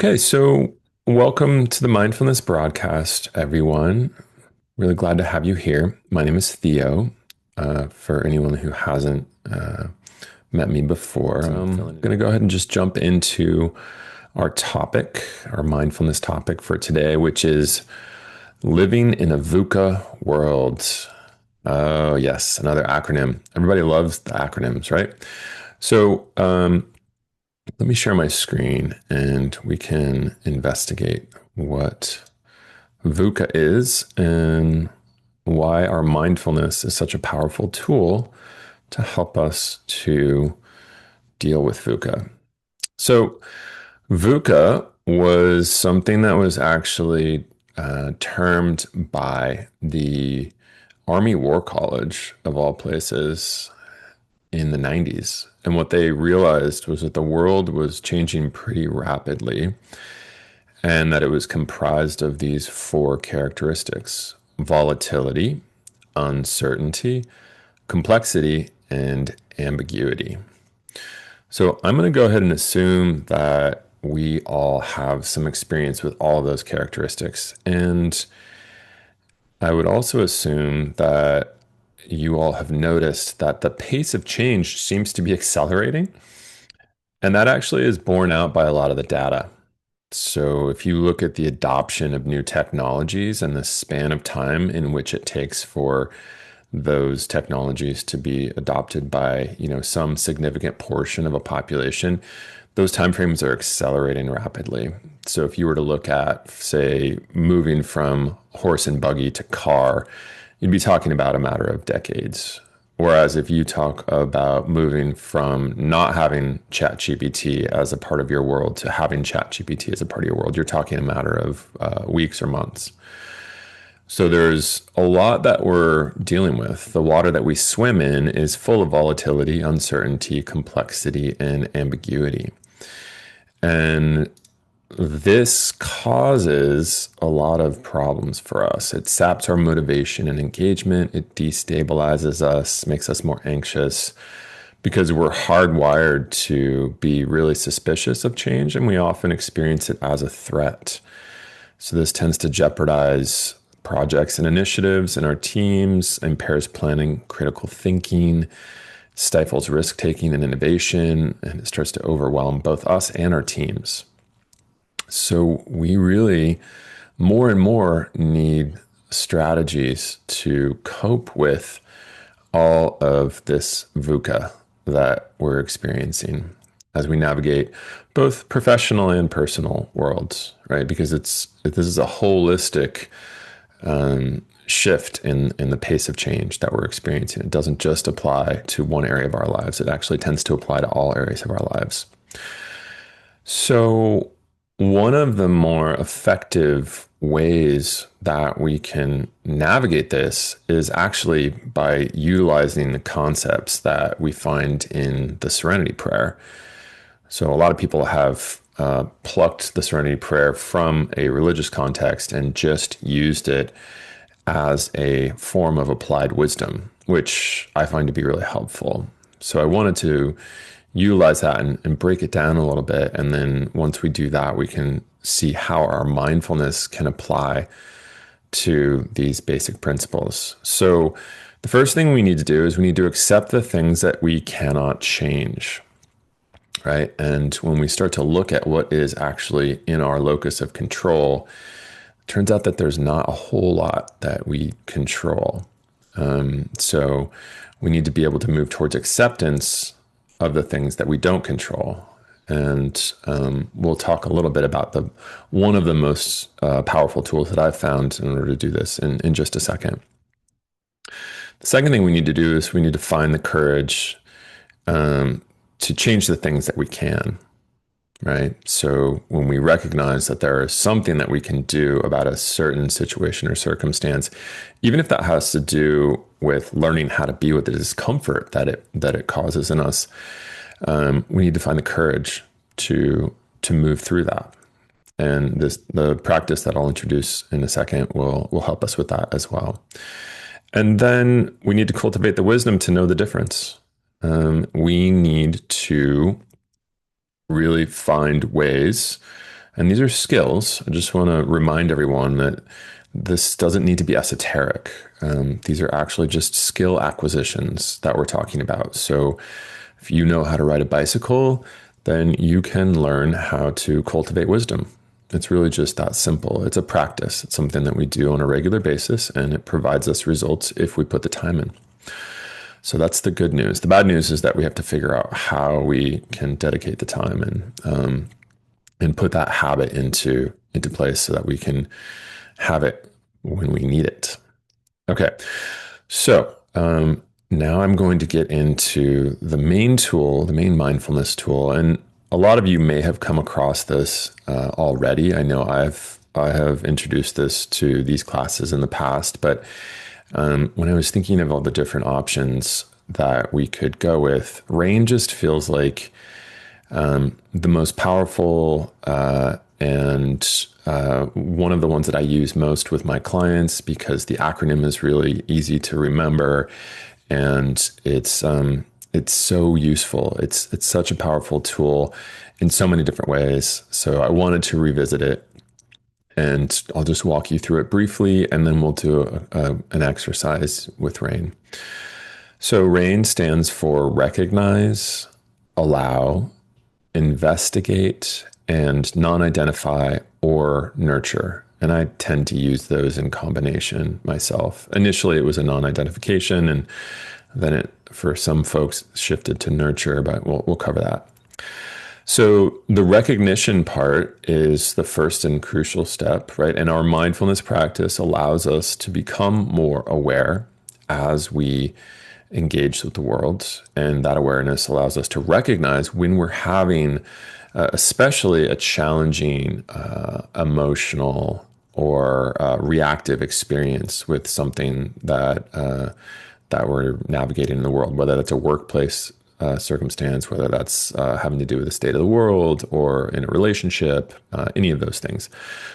Okay, so welcome to the Mindfulness Broadcast, everyone. Really glad to have you here. My name is Theo. For anyone who hasn't met me before, I'm going to go ahead and just jump into our topic, our mindfulness topic for today, which is living in a VUCA world. Oh, yes, another acronym. Everybody loves the acronyms, right? So, let me share my screen and we can investigate what VUCA is and why our mindfulness is such a powerful tool to help us to deal with VUCA. So, VUCA was something that was actually termed by the Army War College, of all places, in the 90s. And what they realized was that the world was changing pretty rapidly and that it was comprised of these four characteristics: volatility, uncertainty, complexity, and ambiguity. So I'm going to go ahead and assume that we all have some experience with all of those characteristics. And I would also assume that you all have noticed that the pace of change seems to be accelerating. And that actually is borne out by a lot of the data. So if you look at the adoption of new technologies and the span of time in which it takes for those technologies to be adopted by, some significant portion of a population, those timeframes are accelerating rapidly. So if you were to look at, say, moving from horse and buggy to car, you'd be talking about a matter of decades. Whereas if you talk about moving from not having ChatGPT as a part of your world to having ChatGPT as a part of your world, you're talking a matter of weeks or months. So there's a lot that we're dealing with. The water that we swim in is full of volatility, uncertainty, complexity, and ambiguity. And this causes a lot of problems for us. It saps our motivation and engagement. It destabilizes us, makes us more anxious because we're hardwired to be really suspicious of change, and we often experience it as a threat. So this tends to jeopardize projects and initiatives in our teams, impairs planning, critical thinking, stifles risk-taking and innovation, and it starts to overwhelm both us and our teams. So we really more and more need strategies to cope with all of this VUCA that we're experiencing as we navigate both professional and personal worlds, right? Because this is a holistic shift in the pace of change that we're experiencing. It doesn't just apply to one area of our lives. It actually tends to apply to all areas of our lives. So one of the more effective ways that we can navigate this is actually by utilizing the concepts that we find in the Serenity Prayer. So a lot of people have plucked the Serenity Prayer from a religious context and just used it as a form of applied wisdom, which I find to be really helpful. So I wanted to utilize that and break it down a little bit. And then once we do that, we can see how our mindfulness can apply to these basic principles. So the first thing we need to do is we need to accept the things that we cannot change, right? And when we start to look at what is actually in our locus of control, it turns out that there's not a whole lot that we control. So we need to be able to move towards acceptance of the things that we don't control. And we'll talk a little bit about one of the most powerful tools that I've found in order to do this in just a second. The second thing we need to do is we need to find the courage to change the things that we can, right? So when we recognize that there is something that we can do about a certain situation or circumstance, even if that has to do with learning how to be with the discomfort that it causes in us, we need to find the courage to move through that. And the practice that I'll introduce in a second will help us with that as well. And then we need to cultivate the wisdom to know the difference. We need to really find ways And these are skills. I just want to remind everyone that this doesn't need to be esoteric. These are actually just skill acquisitions that we're talking about. So if you know how to ride a bicycle, then you can learn how to cultivate wisdom. It's really just that simple. It's a practice. It's something that we do on a regular basis, and it provides us results if we put the time in. So that's the good news. The bad news is that we have to figure out how we can dedicate the time and put that habit into place so that we can have it when we need it. Okay, so now I'm going to get into the main tool, the main mindfulness tool, and a lot of you may have come across this already. I know I have introduced this to these classes in the past, but when I was thinking of all the different options that we could go with, RAIN just feels like the most powerful and one of the ones that I use most with my clients because the acronym is really easy to remember and it's so useful. It's such a powerful tool in so many different ways. So I wanted to revisit it, and I'll just walk you through it briefly, and then we'll do an exercise with RAIN. So RAIN stands for recognize, allow, investigate, and non-identify or nurture. And I tend to use those in combination myself. Initially, it was a non-identification, and then it, for some folks, shifted to nurture, but we'll cover that. So the recognition part is the first and crucial step, right? And our mindfulness practice allows us to become more aware as we engage with the world. And that awareness allows us to recognize when we're having especially a challenging emotional or reactive experience with something that we're navigating in the world, whether that's a workplace circumstance, whether that's having to do with the state of the world or in a relationship, any of those things.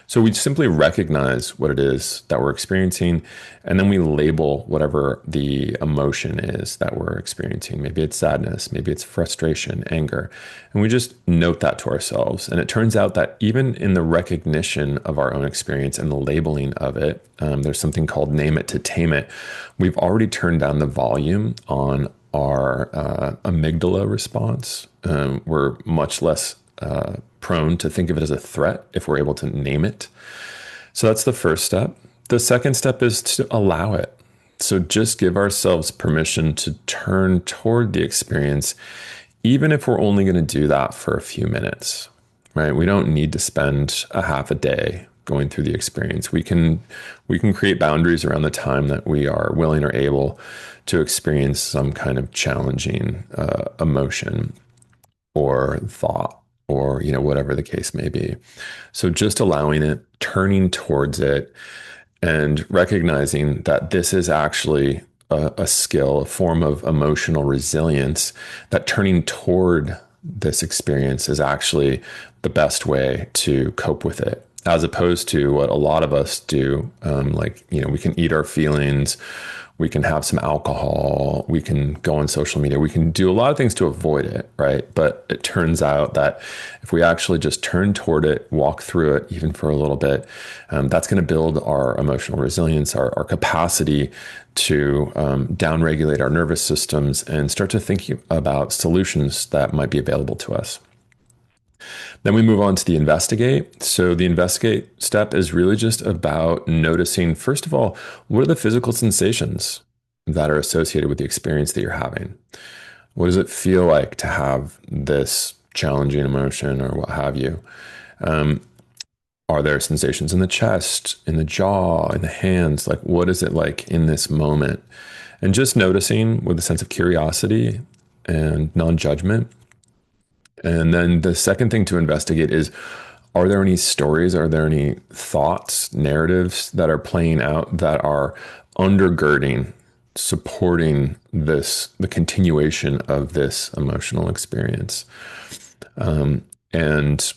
So we simply recognize what it is that we're experiencing, and then we label whatever the emotion is that we're experiencing. Maybe it's sadness, maybe it's frustration, anger, and we just note that to ourselves. And it turns out that even in the recognition of our own experience and the labeling of it, there's something called name it to tame it. We've already turned down the volume on our amygdala response. We're much less prone to think of it as a threat if we're able to name it. So that's the first step. The second step is to allow it. So just give ourselves permission to turn toward the experience, even if we're only going to do that for a few minutes, right? We don't need to spend a half a day going through the experience. We can create boundaries around the time that we are willing or able to experience some kind of challenging emotion or thought, or whatever the case may be. So just allowing it, turning towards it, and recognizing that this is actually a skill, a form of emotional resilience, that turning toward this experience is actually the best way to cope with it, as opposed to what a lot of us do. We can eat our feelings, we can have some alcohol, we can go on social media, we can do a lot of things to avoid it, right? But it turns out that if we actually just turn toward it, walk through it, even for a little bit, that's going to build our emotional resilience, our capacity to downregulate our nervous systems and start to think about solutions that might be available to us. Then we move on to the investigate. So the investigate step is really just about noticing, first of all, what are the physical sensations that are associated with the experience that you're having? What does it feel like to have this challenging emotion or what have you? Are there sensations in the chest, in the jaw, in the hands? Like, what is it like in this moment? And just noticing with a sense of curiosity and non-judgment. And then the second thing to investigate is, are there any stories? Are there any thoughts, narratives that are playing out that are undergirding, supporting the continuation of this emotional experience? And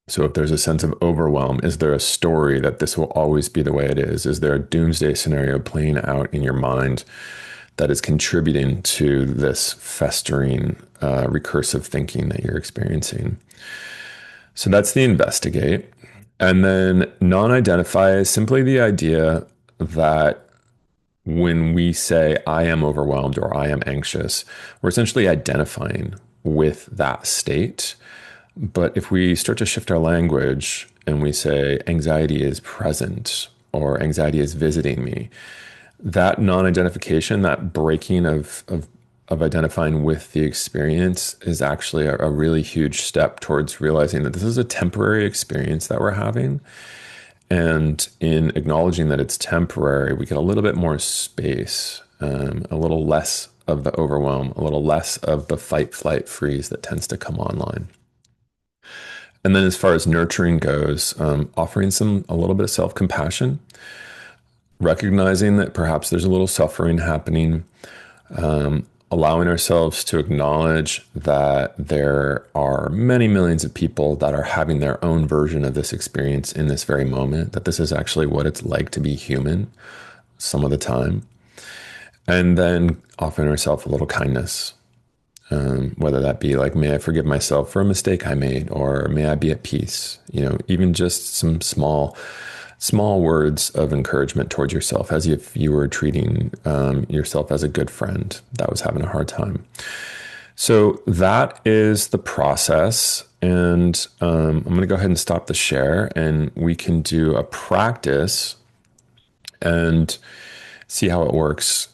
so if there's a sense of overwhelm, is there a story that this will always be the way it is? Is there a doomsday scenario playing out in your mind that is contributing to this festering, recursive thinking that you're experiencing? So that's the investigate. And then non identify is simply the idea that when we say, I am overwhelmed or I am anxious, we're essentially identifying with that state. But if we start to shift our language and we say, anxiety is present or anxiety is visiting me, that non-identification, that breaking of identifying with the experience is actually a really huge step towards realizing that this is a temporary experience that we're having. And in acknowledging that it's temporary, we get a little bit more space, a little less of the overwhelm, a little less of the fight, flight, freeze that tends to come online. And then as far as nurturing goes, offering a little bit of self-compassion, recognizing that perhaps there's a little suffering happening, allowing ourselves to acknowledge that there are many millions of people that are having their own version of this experience in this very moment, that this is actually what it's like to be human some of the time. And then offering ourselves a little kindness, whether that be like, may I forgive myself for a mistake I made, or may I be at peace? Even just some small words of encouragement towards yourself, as if you were treating yourself as a good friend that was having a hard time. So that is the process. And I'm going to go ahead and stop the share, and we can do a practice and see how it works.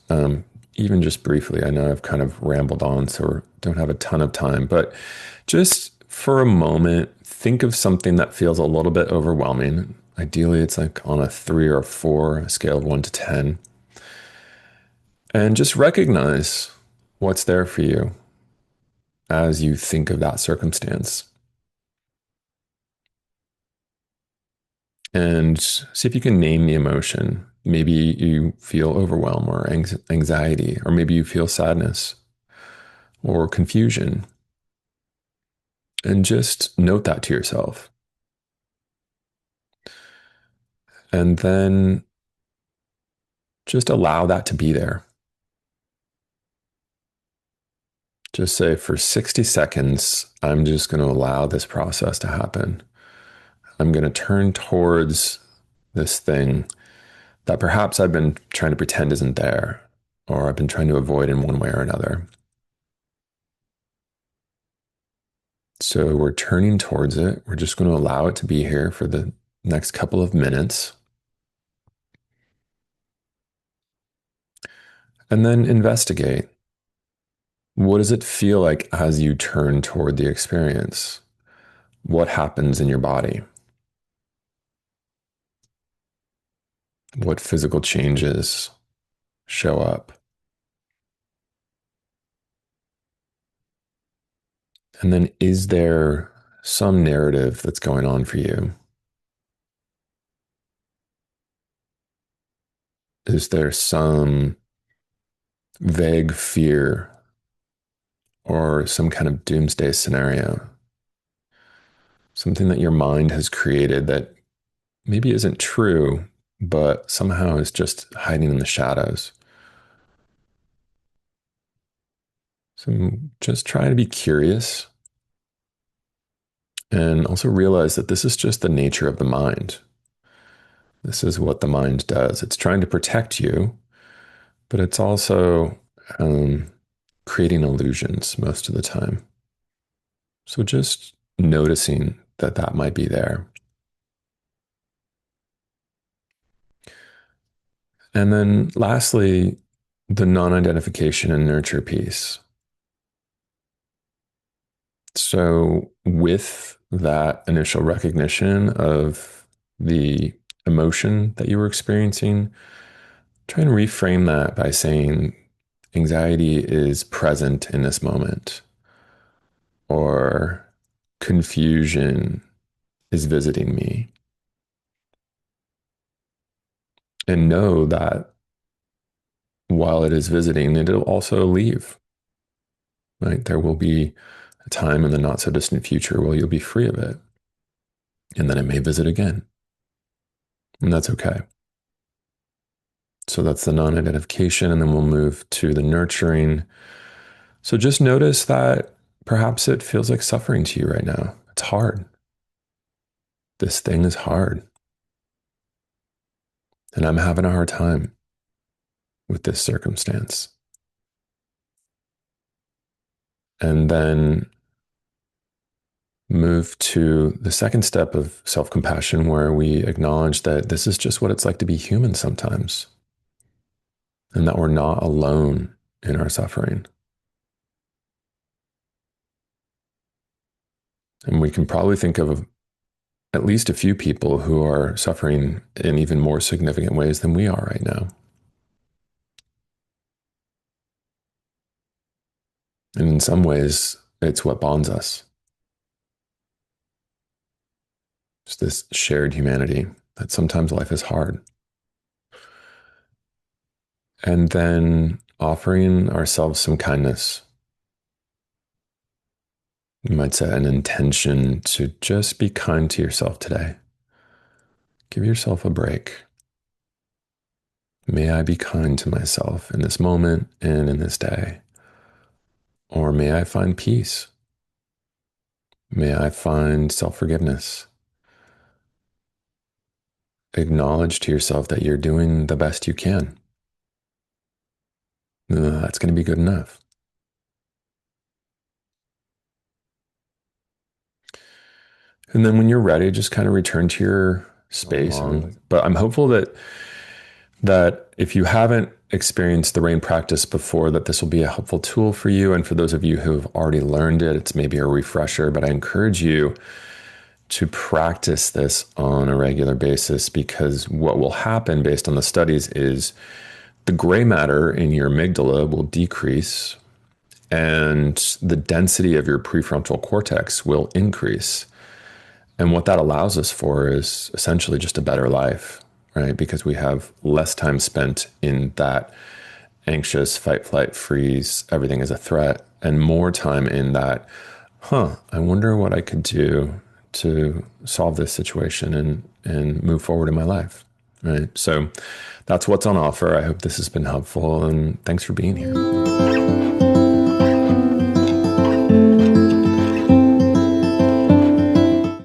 Even just briefly, I know I've kind of rambled on, so don't have a ton of time, but just for a moment, think of something that feels a little bit overwhelming. Ideally, it's like on a 3 or a 4, a scale of 1 to 10. And just recognize what's there for you as you think of that circumstance. And see if you can name the emotion. Maybe you feel overwhelm or anxiety, or maybe you feel sadness or confusion. And just note that to yourself. And then just allow that to be there. Just say for 60 seconds, I'm just going to allow this process to happen. I'm going to turn towards this thing that perhaps I've been trying to pretend isn't there, or I've been trying to avoid in one way or another. So we're turning towards it. We're just going to allow it to be here for the next couple of minutes. And then investigate. What does it feel like as you turn toward the experience? What happens in your body? What physical changes show up? And then is there some narrative that's going on for you? Is there some vague fear or some kind of doomsday scenario? Something that your mind has created that maybe isn't true, but somehow is just hiding in the shadows. So just try to be curious and also realize that this is just the nature of the mind. This is what the mind does. It's trying to protect you, but it's also creating illusions most of the time. So just noticing that that might be there. And then lastly, the non-identification and nurture piece. So with that initial recognition of the emotion that you were experiencing, try and reframe that by saying anxiety is present in this moment, or confusion is visiting me. And know that while it is visiting, it'll also leave, right? There will be a time in the not so distant future where you'll be free of it. And then it may visit again. And that's okay. So that's the non identification. And then we'll move to the nurturing. So just notice that perhaps it feels like suffering to you right now. It's hard. this thing is hard and I'm having a hard time with this circumstance. And then move to the second step of self-compassion, where we acknowledge that this is just what it's like to be human sometimes, and that we're not alone in our suffering. And we can probably think of at least a few people who are suffering in even more significant ways than we are right now. And in some ways, it's what bonds us. Just this shared humanity, that sometimes life is hard. And then offering ourselves some kindness. You might set an intention to just be kind to yourself today. Give yourself a break. May I be kind to myself in this moment and in this day. Or may I find peace. May I find self-forgiveness. Acknowledge to yourself that you're doing the best you can. That's going to be good enough. And then when you're ready, just kind of return to your space. But I'm hopeful that if you haven't experienced the RAIN practice before, that this will be a helpful tool for you. And for those of you who have already learned it, it's maybe a refresher, but I encourage you to practice this on a regular basis, because what will happen based on the studies is the gray matter in your amygdala will decrease and the density of your prefrontal cortex will increase. And what that allows us for is essentially just a better life, right? Because we have less time spent in that anxious fight, flight, freeze, everything is a threat, and more time in that, I wonder what I could do to solve this situation and move forward in my life, right? So that's what's on offer. I hope this has been helpful, and thanks for being here.